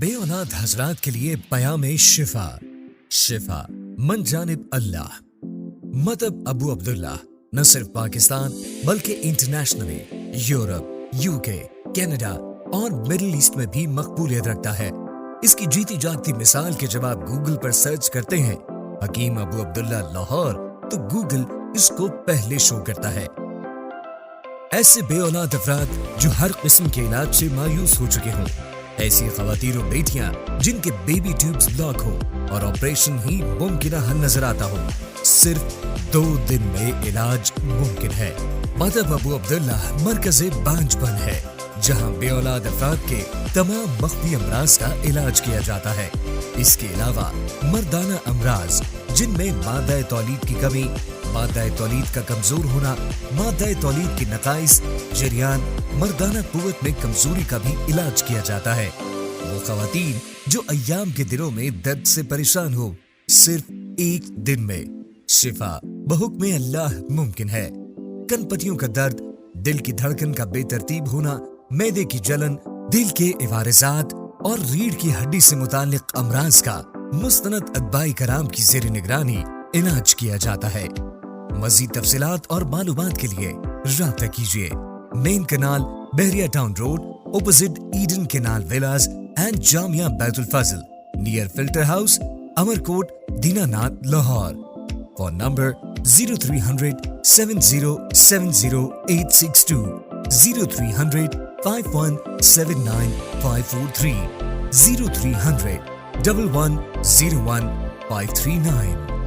बे औलाद हजरात के लिए पयाम शिफा शिफा मन जानिब अल्लाह मतलब अबू अब्दुल्ला न सिर्फ पाकिस्तान बल्कि इंटरनेशनली यूरोप, यूके, कनाडा और मिडिल ईस्ट में भी मकबूलियत रखता है। इसकी जीती जागती मिसाल के जब आप गूगल पर सर्च करते हैं हकीम अबू अब्दुल्ला लाहौर, तो गूगल इसको पहले शो करता है। ऐसे बे औलाद अफराद जो हर किस्म के इलाज से मायूस हो चुके हों, ऐसी खवातीन और बेटियां जिनके बेबी ट्यूब्स ब्लॉक हो और ऑपरेशन ही मुमकिन हल नजर आता हो, सिर्फ 2 दिन में इलाज मुमकिन है। मतलब अबू अब्दुल्ला मरकज़े बांझपन है, जहां बे औलाद अफराद के तमाम मख्फी अमराज का इलाज किया जाता है। इसके अलावा मर्दाना अमराज जिनमें मादा तौलीद की कमी, मादा तौलीद का कमजोर होना, मादा तौलीद की नकाइस, जरियान, मर्दाना कुव्वत में कमजोरी का भी इलाज किया जाता है। वो खवातीन जो अय्याम के दिनों में दर्द से परेशान हो, सिर्फ 1 दिन में शिफा बहुक्म अल्लाह मुमकिन है। कनपटियों का दर्द, दिल की धड़कन का बेतरतीब होना, मैदे की जलन, दिल के इवारजात और रीढ़ की हड्डी से मुताल्लिक अमराज का मुस्तनद अदबाई कराम की ज़ेर निगरानी इलाज किया जाता है। मज़ीद तफसीलात और मालूमात के लिए राब्ता कीजिए। Main canal, Bahria town road, opposite Eden canal villas and Jamia Baitul Fazal, near filter house, Amarkot, Dinanath, Lahore. Phone number 0300 7070862, 0300 5179 543, 0300 1101 539।